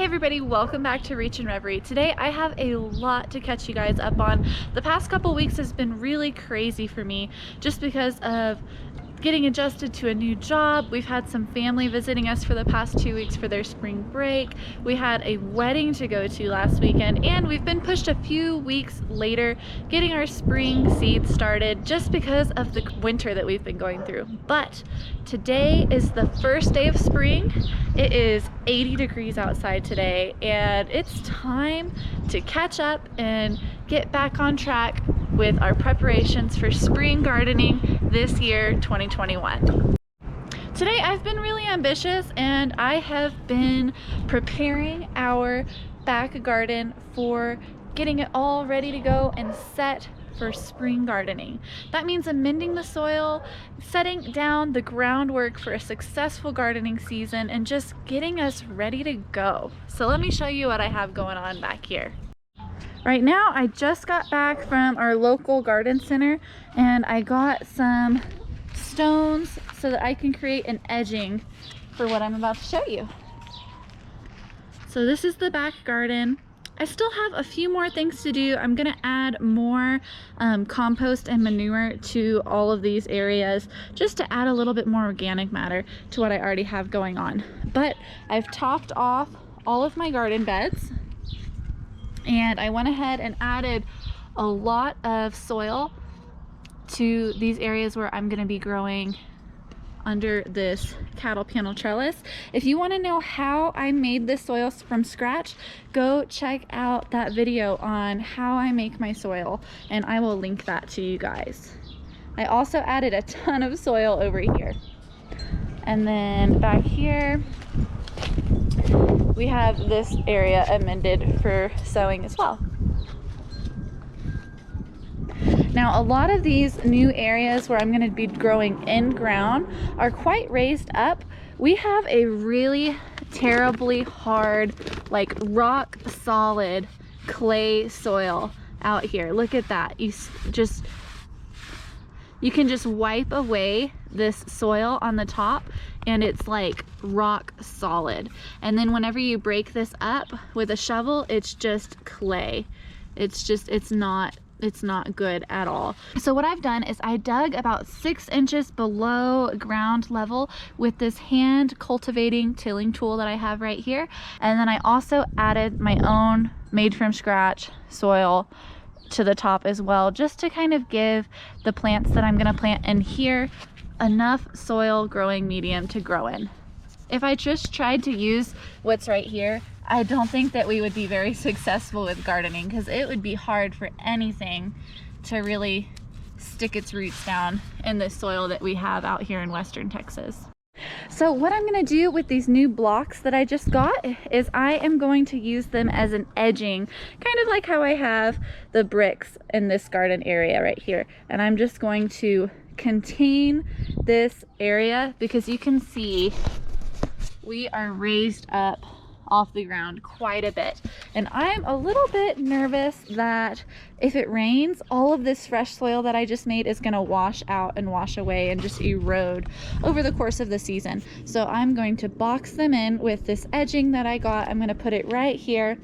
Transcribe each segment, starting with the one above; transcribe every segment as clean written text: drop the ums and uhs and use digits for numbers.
Hey everybody, welcome back to Reach and Reverie. Today I have a lot to catch you guys up on. The past couple weeks has been really crazy for me just because of getting adjusted to a new job. We've had some family visiting us for the past 2 weeks for their spring break. We had a wedding to go to last weekend, and we've been pushed a few weeks later getting our spring seeds started just because of the winter that we've been going through. But today is the first day of spring. It is 80 degrees outside today, and it's time to catch up and get back on track with our preparations for spring gardening this year, 2021. Today I've been really ambitious and I have been preparing our back garden for getting it all ready to go and set for spring gardening. That means amending the soil, setting down the groundwork for a successful gardening season, and just getting us ready to go. So let me show you what I have going on back here. Right now, I just got back from our local garden center and I got some stones so that I can create an edging for what I'm about to show you. So this is the back garden. I still have a few more things to do. I'm gonna add more compost and manure to all of these areas just to add a little bit more organic matter to what I already have going on. But I've topped off all of my garden beds, and I went ahead and added a lot of soil to these areas where I'm going to be growing under this cattle panel trellis. If you want to know how I made this soil from scratch, go check out that video on how I make my soil, and I will link that to you guys. I also added a ton of soil over here. And then back here, we have this area amended for sowing as well. Now, a lot of these new areas where I'm going to be growing in ground are quite raised up. We have a really terribly hard, like rock solid clay soil out here. Look at that. You can just wipe away this soil on the top and it's like rock solid. And then whenever you break this up with a shovel, it's just clay. It's not good at all. So what I've done is I dug about 6 inches below ground level with this hand cultivating tilling tool that I have right here. And then I also added my own made from scratch soil to the top as well, just to kind of give the plants that I'm going to plant in here enough soil growing medium to grow in. If I just tried to use what's right here, I don't think that we would be very successful with gardening, because it would be hard for anything to really stick its roots down in the soil that we have out here in Western Texas. So what I'm going to do with these new blocks that I just got is I am going to use them as an edging, kind of like how I have the bricks in this garden area right here. And I'm just going to contain this area because you can see we are raised up off the ground quite a bit, and I'm a little bit nervous that if it rains, all of this fresh soil that I just made is going to wash out and wash away and just erode over the course of the season. So I'm going to box them in with this edging that I got. I'm going to put it right here.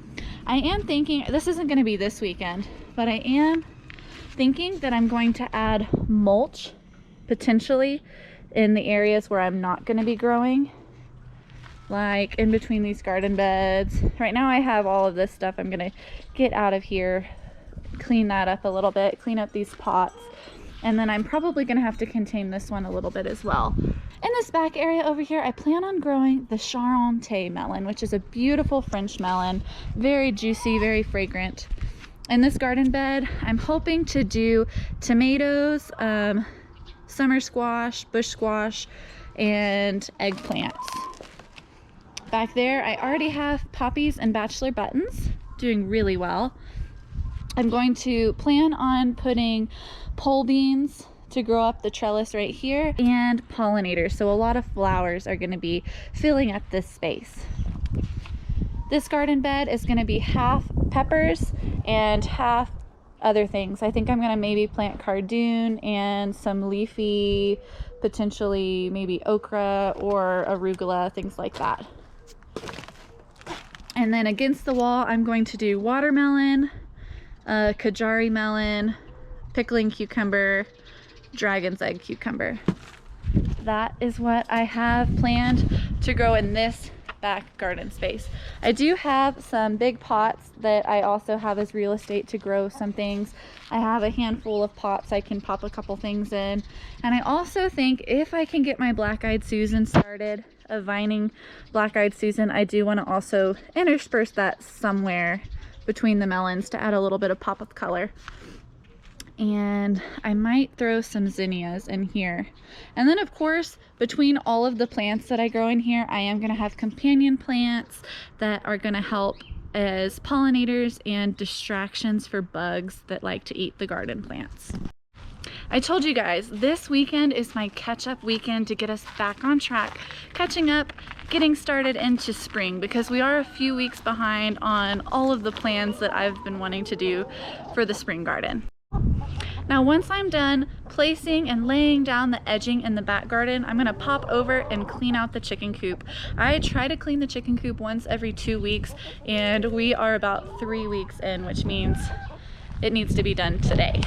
I am thinking this isn't going to be this weekend, but I am thinking that I'm going to add mulch potentially in the areas where I'm not going to be growing, like in between these garden beds. Right now I have all of this stuff. I'm gonna get out of here, clean that up a little bit, clean up these pots, and then I'm probably gonna have to contain this one a little bit as well. In this back area over here, I plan on growing the Charente melon, which is a beautiful French melon, very juicy, very fragrant. In this garden bed, I'm hoping to do tomatoes, summer squash, bush squash, and eggplants. Back there, I already have poppies and bachelor buttons doing really well. I'm going to plan on putting pole beans to grow up the trellis right here, and pollinators. So a lot of flowers are going to be filling up this space. This garden bed is going to be half peppers and half other things. I think I'm going to maybe plant cardoon and some leafy, potentially maybe okra or arugula, things like that. And then against the wall, I'm going to do watermelon, Kajari melon, pickling cucumber, dragon's egg cucumber. That is what I have planned to grow in this back garden space. I do have some big pots that I also have as real estate to grow some things. I have a handful of pots I can pop a couple things in. And I also think if I can get my black-eyed Susan started, a vining black-eyed Susan, I do want to also intersperse that somewhere between the melons to add a little bit of pop of color. And I might throw some zinnias in here. And then of course, between all of the plants that I grow in here, I am going to have companion plants that are going to help as pollinators and distractions for bugs that like to eat the garden plants. I told you guys, this weekend is my catch-up weekend to get us back on track, catching up, getting started into spring, because we are a few weeks behind on all of the plans that I've been wanting to do for the spring garden. Now once I'm done placing and laying down the edging in the back garden, I'm gonna pop over and clean out the chicken coop. I try to clean the chicken coop once every 2 weeks, and we are about 3 weeks in, which means it needs to be done today.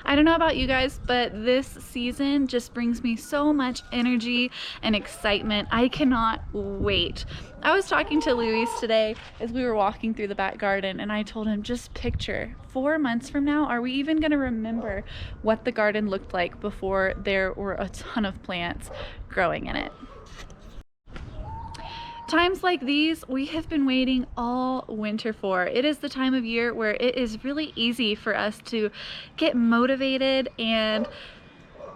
I don't know about you guys, but this season just brings me so much energy and excitement. I cannot wait. I was talking to Luis today as we were walking through the back garden, and I told him, just picture 4 months from now, are we even going to remember what the garden looked like before there were a ton of plants growing in it? Times like these, we have been waiting all winter for. It is the time of year where it is really easy for us to get motivated and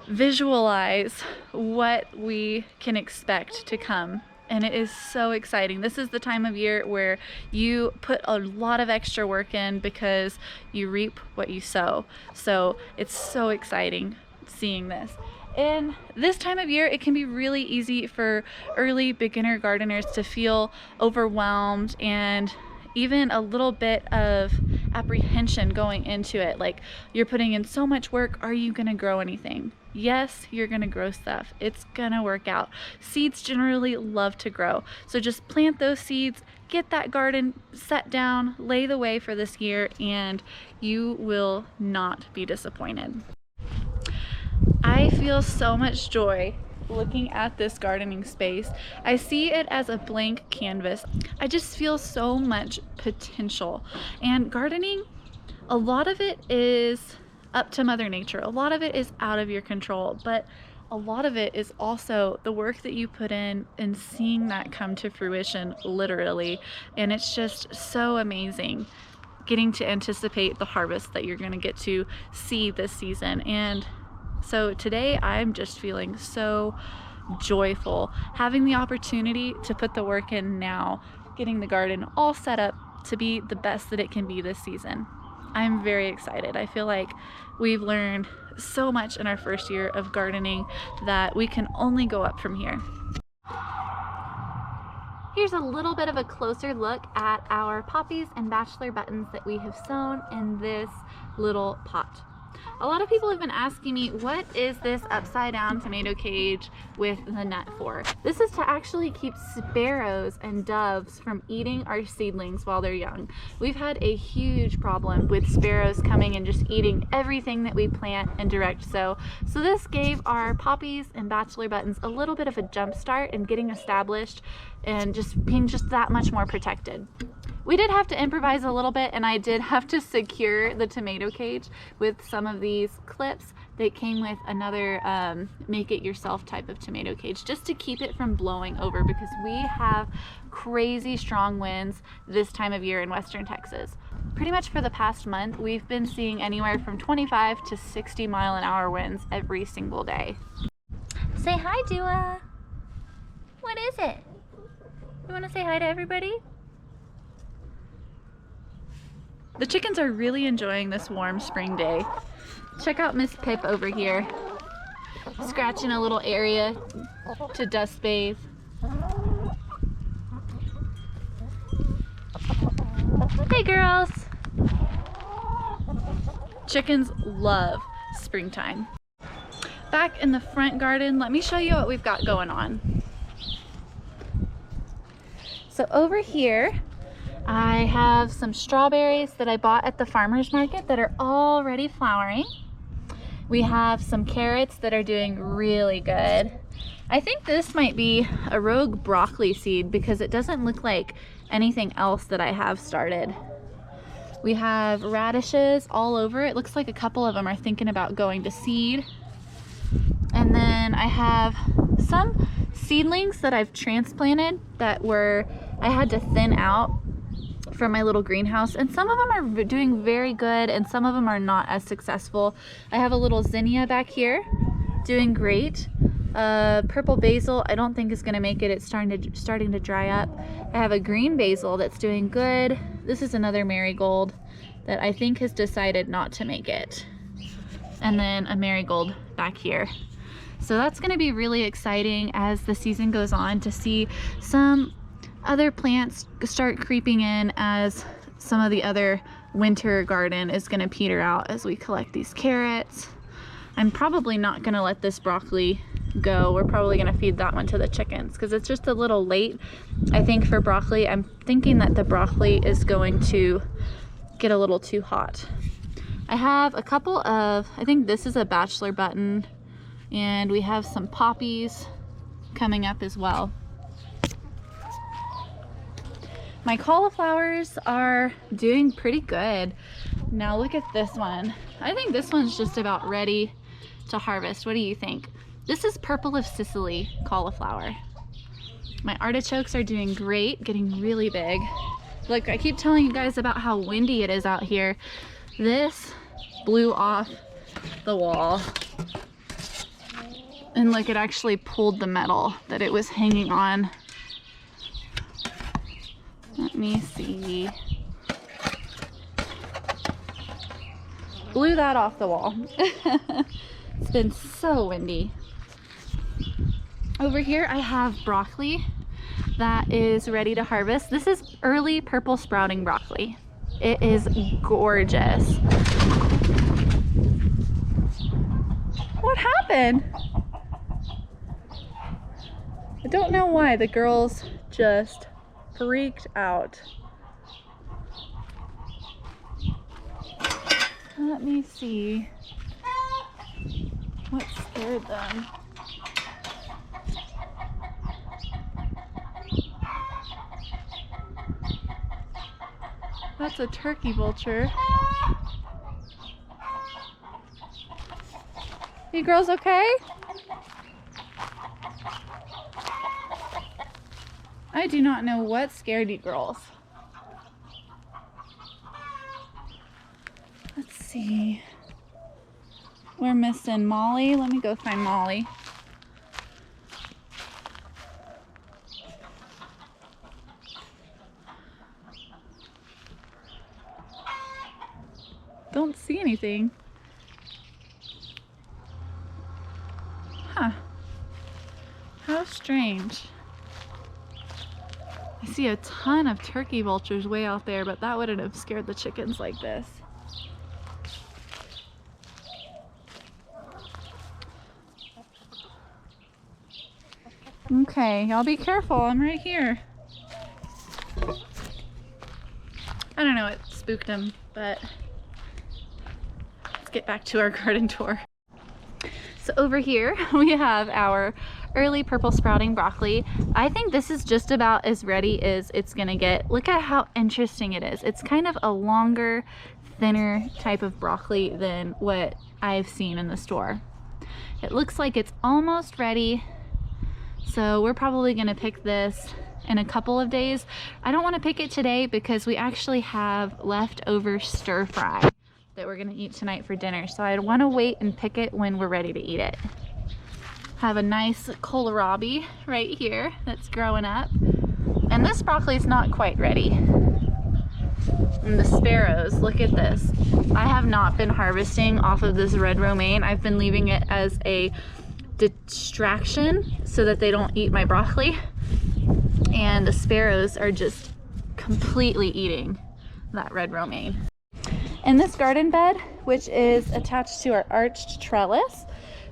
visualize what we can expect to come. And it is so exciting. This is the time of year where you put a lot of extra work in because you reap what you sow. So it's so exciting seeing this. In this time of year, it can be really easy for early beginner gardeners to feel overwhelmed and even a little bit of apprehension going into it. Like, you're putting in so much work, are you gonna grow anything? Yes, you're gonna grow stuff. It's gonna work out. Seeds generally love to grow. So just plant those seeds, get that garden set down, lay the way for this year, and you will not be disappointed. I feel so much joy looking at this gardening space. I see it as a blank canvas. I just feel so much potential. And gardening, a lot of it is up to Mother Nature. A lot of it is out of your control, but a lot of it is also the work that you put in and seeing that come to fruition literally. And it's just so amazing getting to anticipate the harvest that you're going to get to see this season. And so today I'm just feeling so joyful, having the opportunity to put the work in now, getting the garden all set up to be the best that it can be this season. I'm very excited. I feel like we've learned so much in our first year of gardening that we can only go up from here. Here's a little bit of a closer look at our poppies and bachelor buttons that we have sown in this little pot. A lot of people have been asking me, what is this upside down tomato cage with the net for? This is to actually keep sparrows and doves from eating our seedlings while they're young. We've had a huge problem with sparrows coming and just eating everything that we plant in direct sow. So this gave our poppies and bachelor buttons a little bit of a jump start in getting established and just being just that much more protected. We did have to improvise a little bit, and I did have to secure the tomato cage with some of these clips that came with another make it yourself type of tomato cage, just to keep it from blowing over, because we have crazy strong winds this time of year in Western Texas. Pretty much for the past month, we've been seeing anywhere from 25 to 60 mile-an-hour winds every single day. Say hi, Dua. What is it? You want to say hi to everybody? The chickens are really enjoying this warm spring day. Check out Miss Pip over here, scratching a little area to dust bathe. Hey girls! Chickens love springtime. Back in the front garden, let me show you what we've got going on. So over here, I have some strawberries that I bought at the farmer's market that are already flowering. We have some carrots that are doing really good. I think this might be a rogue broccoli seed because it doesn't look like anything else that I have started. We have radishes all over. It looks like a couple of them are thinking about going to seed. And then I have some seedlings that I've transplanted that I had to thin out from my little greenhouse, and some of them are doing very good and some of them are not as successful. I have a little zinnia back here doing great. Purple basil I don't think is gonna make it. It's starting to dry up. I have a green basil that's doing good. This is another marigold that I think has decided not to make it. And then a marigold back here. So that's gonna be really exciting as the season goes on to see some other plants start creeping in as some of the other winter garden is gonna peter out as we collect these carrots. I'm probably not gonna let this broccoli go. We're probably gonna feed that one to the chickens because it's just a little late, I think, for broccoli. I'm thinking that the broccoli is going to get a little too hot. I have a couple of, I think this is a bachelor button, and we have some poppies coming up as well. My cauliflowers are doing pretty good. Now look at this one. I think this one's just about ready to harvest. What do you think? This is Purple of Sicily cauliflower. My artichokes are doing great, getting really big. Look, I keep telling you guys about how windy it is out here. This blew off the wall. And look, it actually pulled the metal that it was hanging on. Let me see. Blew that off the wall. It's been so windy. Over here I have broccoli that is ready to harvest. This is early purple sprouting broccoli. It is gorgeous. What happened? I don't know why the girls just freaked out. Let me see what scared them. That's a turkey vulture. You girls okay? I do not know what scared you girls. Let's see. We're missing Molly. Let me go find Molly. Don't see anything. Huh. How strange. I see a ton of turkey vultures way out there, but that wouldn't have scared the chickens like this. Okay, y'all be careful. I'm right here. I don't know what spooked them, but let's get back to our garden tour. So over here we have our early purple sprouting broccoli. I think this is just about as ready as it's gonna get. Look at how interesting it is. It's kind of a longer, thinner type of broccoli than what I've seen in the store. It looks like it's almost ready. So we're probably gonna pick this in a couple of days. I don't wanna pick it today because we actually have leftover stir fry that we're gonna eat tonight for dinner. So I wanna wait and pick it when we're ready to eat it. Have a nice kohlrabi right here that's growing up. And this broccoli is not quite ready. And the sparrows, look at this. I have not been harvesting off of this red romaine. I've been leaving it as a distraction so that they don't eat my broccoli. And the sparrows are just completely eating that red romaine. In this garden bed, which is attached to our arched trellis,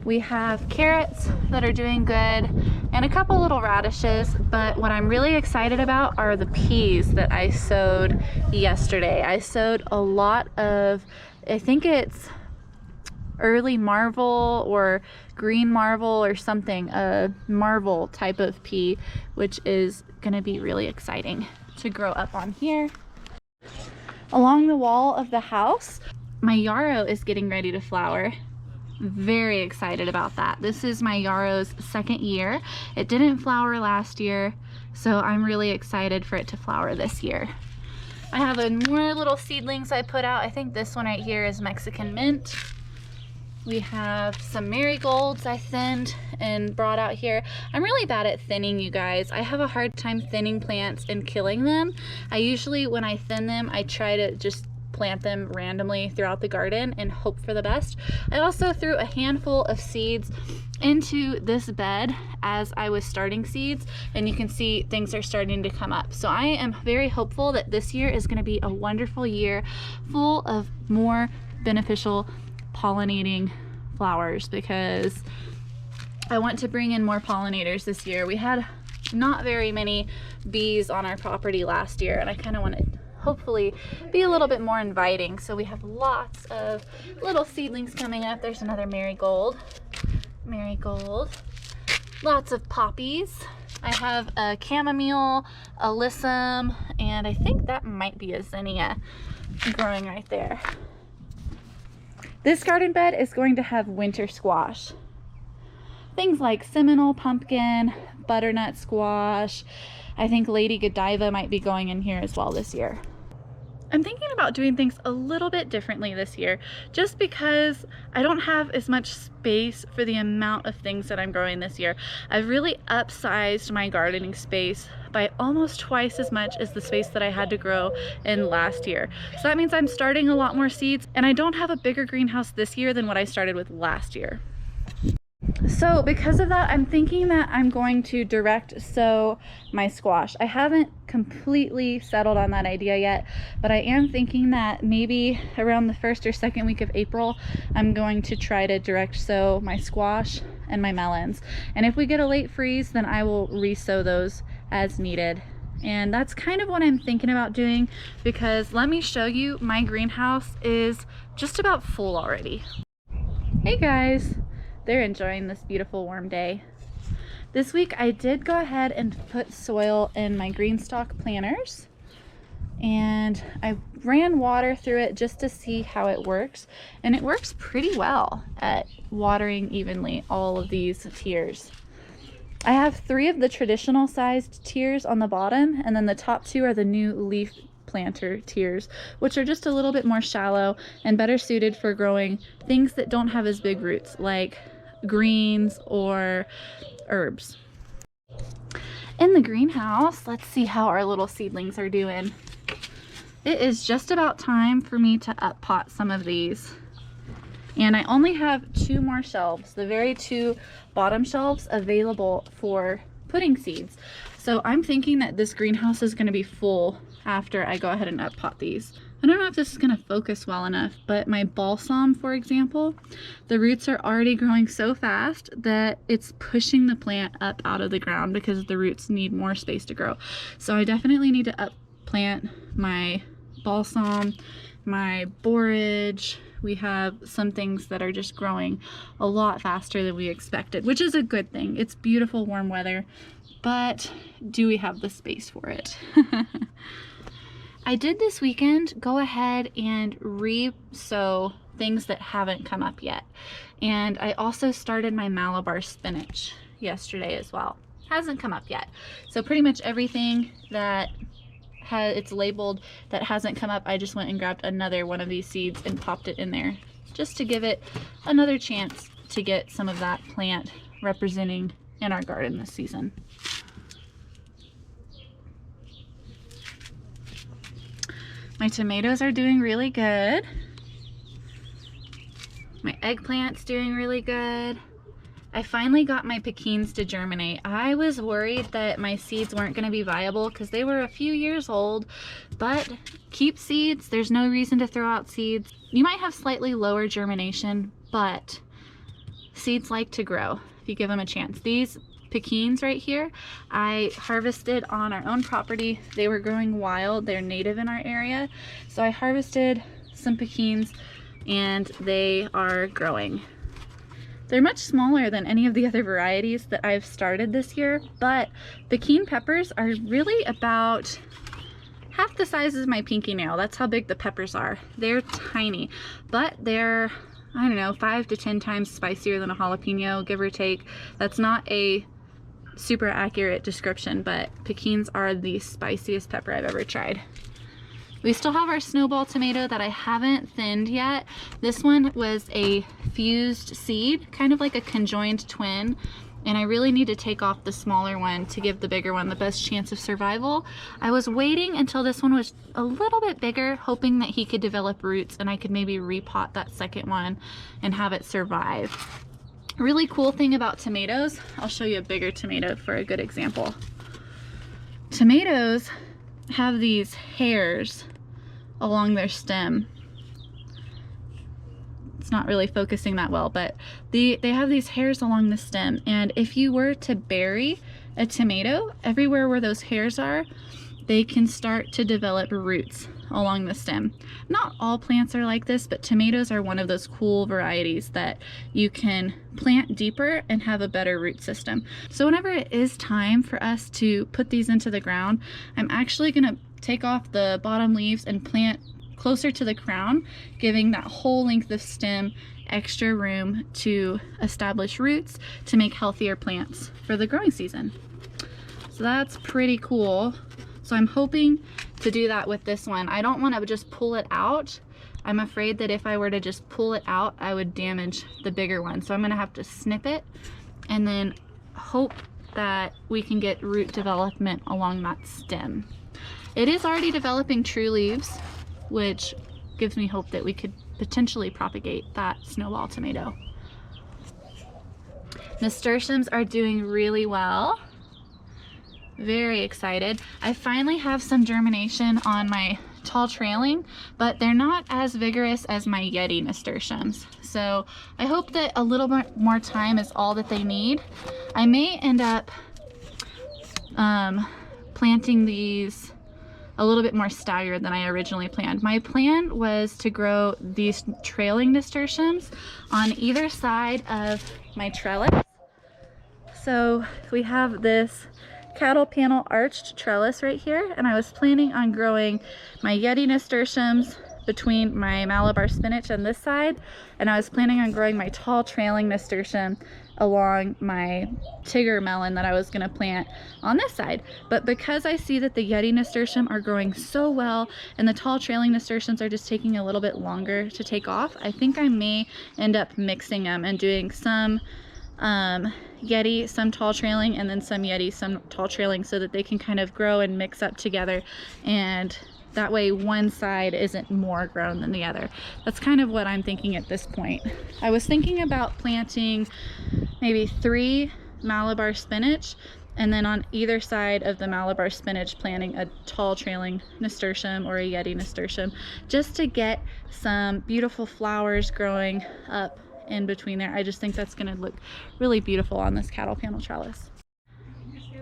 We have carrots that are doing good and a couple little radishes, but what I'm really excited about are the peas that I sowed yesterday. I sowed a lot of, I think it's early marvel or green marvel or something, a marvel type of pea, which is going to be really exciting to grow up on here. Along the wall of the house, my yarrow is getting ready to flower. Very excited about that. This is my yarrow's second year. It didn't flower last year, so I'm really excited for it to flower this year. I have more little seedlings I put out. I think this one right here is Mexican mint. We have some marigolds I thinned and brought out here. I'm really bad at thinning, you guys. I have a hard time thinning plants and killing them. I usually, when I thin them, I try to just plant them randomly throughout the garden and hope for the best. I also threw a handful of seeds into this bed as I was starting seeds, and you can see things are starting to come up. So I am very hopeful that this year is going to be a wonderful year full of more beneficial pollinating flowers, because I want to bring in more pollinators this year. We had not very many bees on our property last year, and I kind of want to hopefully be a little bit more inviting. So we have lots of little seedlings coming up. There's another marigold. Lots of poppies. I have a chamomile, alyssum, and I think that might be a zinnia growing right there. This garden bed is going to have winter squash. Things like Seminole pumpkin, butternut squash. I think Lady Godiva might be going in here as well this year. I'm thinking about doing things a little bit differently this year, just because I don't have as much space for the amount of things that I'm growing this year. I've really upsized my gardening space by almost twice as much as the space that I had to grow in last year. So that means I'm starting a lot more seeds, and I don't have a bigger greenhouse this year than what I started with last year. So because of that, I'm thinking that I'm going to direct sow my squash. I haven't completely settled on that idea yet, but I am thinking that maybe around the first or second week of April, I'm going to try to direct sow my squash and my melons. And if we get a late freeze, then I will re-sow those as needed. And that's kind of what I'm thinking about doing, because let me show you, my greenhouse is just about full already. Hey guys. They're enjoying this beautiful warm day. This week I did go ahead and put soil in my green stalk planters, and I ran water through it just to see how it works, and it works pretty well at watering evenly all of these tiers. I have 3 of the traditional sized tiers on the bottom, and then the top 2 are the new leaf planter tiers, which are just a little bit more shallow and better suited for growing things that don't have as big roots, like greens or herbs. In the greenhouse, let's see how our little seedlings are doing. It is just about time for me to up pot some of these. And I only have 2 more shelves, the very 2 bottom shelves available for putting seeds. So I'm thinking that this greenhouse is going to be full after I go ahead and up pot these. I don't know if this is going to focus well enough, but my balsam, for example, the roots are already growing so fast that it's pushing the plant up out of the ground because the roots need more space to grow. So I definitely need to up plant my balsam, my borage. We have some things that are just growing a lot faster than we expected, which is a good thing. It's beautiful warm weather, but do we have the space for it? I did this weekend go ahead and re-sow things that haven't come up yet. And I also started my Malabar spinach yesterday as well. Hasn't come up yet. So pretty much everything that it's labeled that hasn't come up, I just went and grabbed another one of these seeds and popped it in there, just to give it another chance to get some of that plant representing in our garden this season. My tomatoes are doing really good. My eggplant's doing really good. I finally got my pekins to germinate. I was worried that my seeds weren't going to be viable because they were a few years old, but keep seeds. There's no reason to throw out seeds. You might have slightly lower germination, but seeds like to grow if you give them a chance. These pekins right here, I harvested on our own property. They were growing wild. They're native in our area. So I harvested some pekins and they are growing. They're much smaller than any of the other varieties that I've started this year, but pekin peppers are really about half the size as my pinky nail. That's how big the peppers are. They're tiny, but they're, I don't know, 5 to 10 times spicier than a jalapeno, give or take. That's not a super accurate description, but pekins are the spiciest pepper I've ever tried. We still have our snowball tomato that I haven't thinned yet. This one was a fused seed, kind of like a conjoined twin, and I really need to take off the smaller one to give the bigger one the best chance of survival. I was waiting until this one was a little bit bigger, hoping that he could develop roots and I could maybe repot that second one and have it survive. Really cool thing about tomatoes, I'll show you a bigger tomato for a good example. Tomatoes have these hairs along their stem. It's not really focusing that well, but they have these hairs along the stem, and if you were to bury a tomato, everywhere where those hairs are, they can start to develop roots along the stem. Not all plants are like this, but tomatoes are one of those cool varieties that you can plant deeper and have a better root system. So whenever it is time for us to put these into the ground, I'm actually gonna take off the bottom leaves and plant closer to the crown, giving that whole length of stem extra room to establish roots to make healthier plants for the growing season. So that's pretty cool. So I'm hoping to do that with this one. I don't want to just pull it out. I'm afraid that if I were to just pull it out, I would damage the bigger one. So I'm gonna have to snip it and then hope that we can get root development along that stem. It is already developing true leaves, which gives me hope that we could potentially propagate that snowball tomato. Nasturtiums are doing really well. Very excited. I finally have some germination on my tall trailing, but they're not as vigorous as my Yeti nasturtiums. So I hope that a little bit more time is all that they need. I may end up planting these a little bit more staggered than I originally planned. My plan was to grow these trailing nasturtiums on either side of my trellis. So we have this cattle panel arched trellis right here, and I was planning on growing my Yeti nasturtiums between my Malabar spinach on this side, and I was planning on growing my tall trailing nasturtium along my Tigger melon that I was going to plant on this side. But because I see that the Yeti nasturtium are growing so well and the tall trailing nasturtiums are just taking a little bit longer to take off, I think I may end up mixing them and doing some Yeti, some tall trailing, and then some Yeti, some tall trailing, so that they can kind of grow and mix up together, and that way one side isn't more grown than the other. That's kind of what I'm thinking at this point. I was thinking about planting maybe 3 Malabar spinach, and then on either side of the Malabar spinach planting a tall trailing nasturtium or a Yeti nasturtium, just to get some beautiful flowers growing up in between there. I just think that's going to look really beautiful on this cattle panel trellis.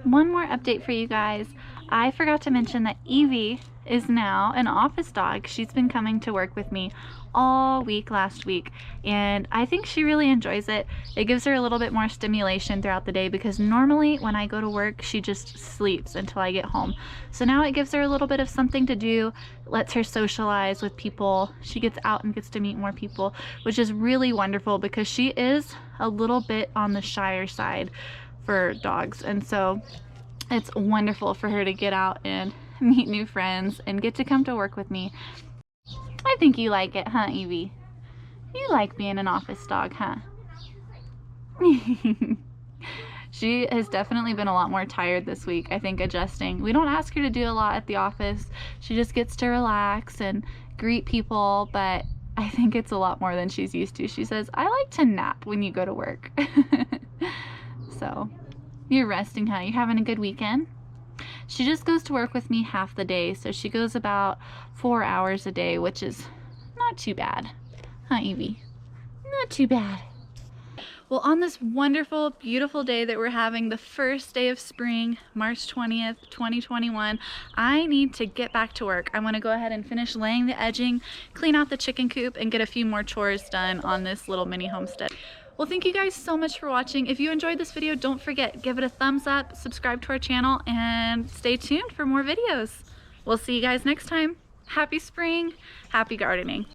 One more update for you guys. I forgot to mention that Evie is now an office dog. She's been coming to work with me all week last week, and I think she really enjoys it. It gives her a little bit more stimulation throughout the day, because normally when I go to work she just sleeps until I get home. So now it gives her a little bit of something to do, lets her socialize with people. She gets out and gets to meet more people, which is really wonderful, because she is a little bit on the shyer side for dogs, and so it's wonderful for her to get out and meet new friends and get to come to work with me. I think you like it, huh, Evie? You like being an office dog, huh? She has definitely been a lot more tired this week, I think, adjusting. We don't ask her to do a lot at the office. She just gets to relax and greet people, but I think it's a lot more than she's used to. She says, I like to nap when you go to work. So, you're resting, huh? You having a good weekend? She just goes to work with me half the day, so she goes about 4 hours a day, which is not too bad. Huh, Evie? Not too bad. Well, on this wonderful, beautiful day that we're having, the first day of spring, March 20th, 2021, I need to get back to work. I want to go ahead and finish laying the edging, clean out the chicken coop, and get a few more chores done on this little mini homestead. Well, thank you guys so much for watching. If you enjoyed this video, don't forget, give it a thumbs up, subscribe to our channel, and stay tuned for more videos. We'll see you guys next time. Happy spring, happy gardening.